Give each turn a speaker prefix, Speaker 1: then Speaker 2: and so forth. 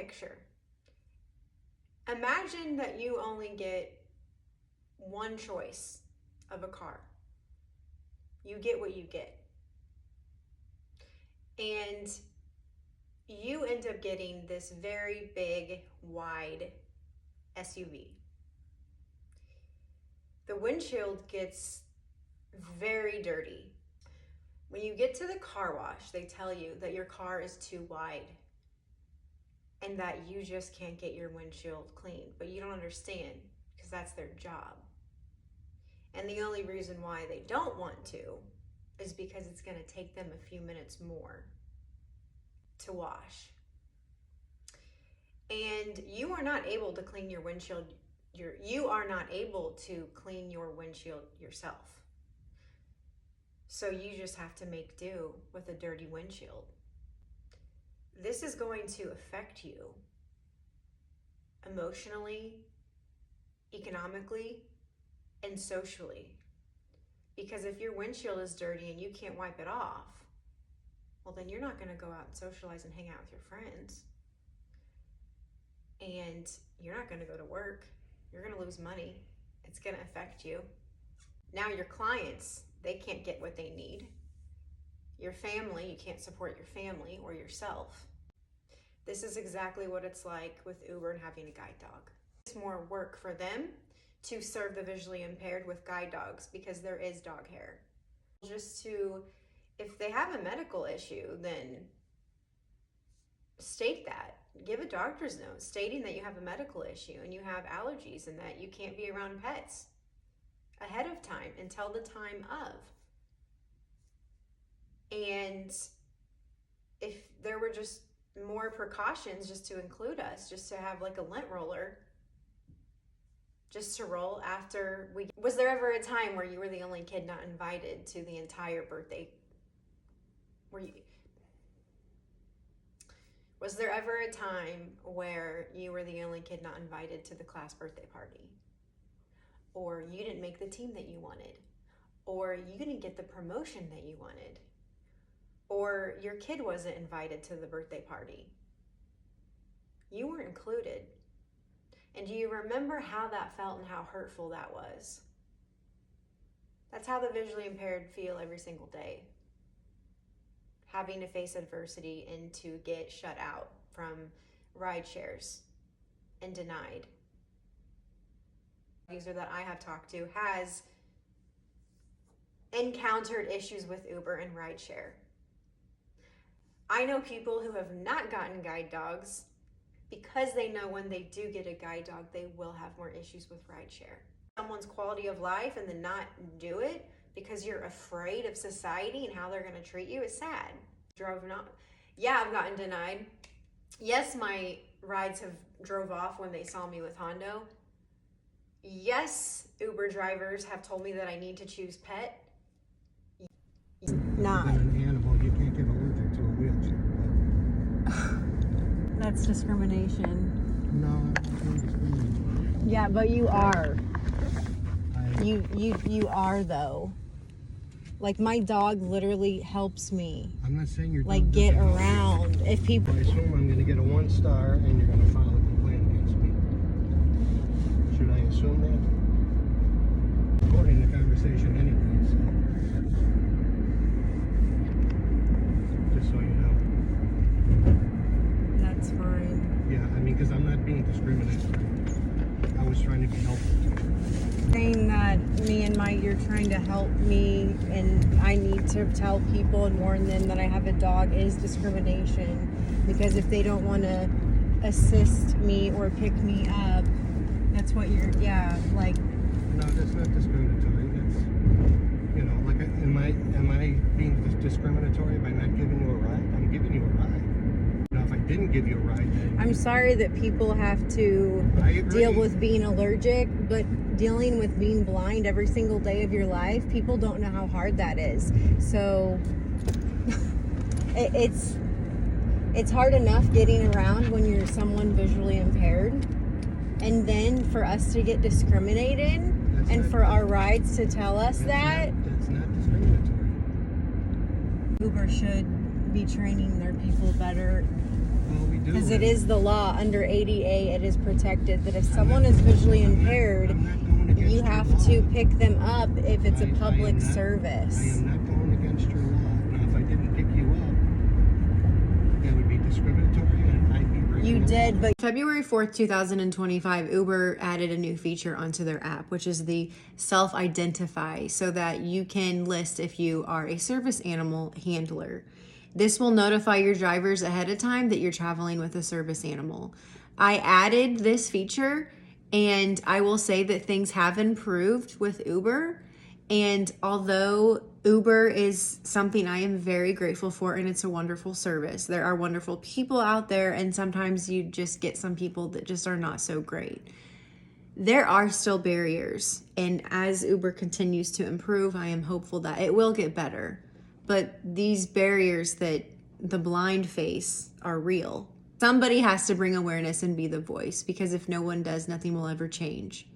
Speaker 1: picture. Imagine that you only get one choice of a car. You get what you get. And you end up getting this very big, wide SUV. The windshield gets very dirty. When you get to the car wash, they tell you that your car is too wide and that you just can't get your windshield cleaned, but you don't understand because that's their job. And the only reason why they don't want to is because it's going to take them a few minutes more to wash. And you are not able to clean your windshield. You are not able to clean your windshield yourself. So you just have to make do with a dirty windshield. This is going to affect you emotionally, economically, and socially. Because if your windshield is dirty and you can't wipe it off, well, then you're not going to go out and socialize and hang out with your friends. And you're not going to go to work. You're going to lose money. It's going to affect you. Now your clients, they can't get what they need. Your family, you can't support your family or yourself. This is exactly what it's like with Uber and having a guide dog. It's more work for them to serve the visually impaired with guide dogs because there is dog hair. Just to, if they have a medical issue, then state that. Give a doctor's note stating that you have a medical issue and you have allergies and that you can't be around pets ahead of time until the time of. And if there were just more precautions just to include us, just to have like a lint roller, just to roll after we... Was there ever a time where you were the only kid not invited to the entire birthday? Was there ever a time where you were the only kid not invited to the class birthday party? Or you didn't make the team that you wanted? Or you didn't get the promotion that you wanted? Or your kid wasn't invited to the birthday party? You weren't included. And do you remember how that felt and how hurtful that was? That's how the visually impaired feel every single day. Having to face adversity and to get shut out from ride shares and denied. The user that I have talked to has encountered issues with Uber and rideshare. I know people who have not gotten guide dogs because they know when they do get a guide dog, they will have more issues with rideshare. Someone's quality of life and then not do it because you're afraid of society and how they're going to treat you is sad. Yeah, I've gotten denied. Yes, my rides have drove off when they saw me with Hondo. Yes, Uber drivers have told me that I need to choose pet. Not.
Speaker 2: An animal, you can't give a lizard to a wheelchair.
Speaker 1: That's discrimination.
Speaker 2: No, it's not discriminatory.
Speaker 1: Yeah, but you are. You are though. Like my dog literally helps me.
Speaker 2: I'm not saying you're
Speaker 1: like get around. If people,
Speaker 2: I assume I'm going to get a 1 star and you're going to file a complaint against me. Should I assume that? According to the conversation, anyways. Just so you know.
Speaker 1: That's fine.
Speaker 2: Yeah, I mean, because I'm not being discriminatory. I was trying to be helpful.
Speaker 1: Saying that you're trying to help me and I need to tell people and warn them that I have a dog is discrimination, because if they don't want to assist me or pick me up, that's what you're, like.
Speaker 2: No, that's not discriminatory. That's, you know, like, am I being discriminatory by not giving you a ride? I'm giving you a ride. Now, if I didn't give you a ride, then...
Speaker 1: I'm sorry that people have to deal with being allergic, but dealing with being blind every single day of your life, people don't know how hard that is. So it's hard enough getting around when you're someone visually impaired, and then for us to get discriminated for our rides to tell us that's
Speaker 2: not discriminatory.
Speaker 1: Uber should be training their people better
Speaker 2: Well, we do.
Speaker 1: Because it is the law under ADA, it is protected that if someone
Speaker 2: not-
Speaker 1: is visually
Speaker 2: I'm not-
Speaker 1: impaired,
Speaker 2: I'm not going against
Speaker 1: you
Speaker 2: your
Speaker 1: have
Speaker 2: law.
Speaker 1: to pick them up if it's a
Speaker 2: I am
Speaker 1: public
Speaker 2: not- I
Speaker 1: service.
Speaker 2: am not going against your law. Now, if I didn't pick you up, that would be discriminatory, and I'd be breaking
Speaker 1: You
Speaker 2: the
Speaker 1: did,
Speaker 2: law.
Speaker 1: but February 4th, 2025, Uber added a new feature onto their app, which is the self-identify, so that you can list if you are a service animal handler. This will notify your drivers ahead of time that you're traveling with a service animal. I added this feature, and I will say that things have improved with Uber. And although Uber is something I am very grateful for, and it's a wonderful service, there are wonderful people out there, and sometimes you just get some people that just are not so great. There are still barriers, and as Uber continues to improve, I am hopeful that it will get better. But these barriers that the blind face are real. Somebody has to bring awareness and be the voice, because if no one does, nothing will ever change.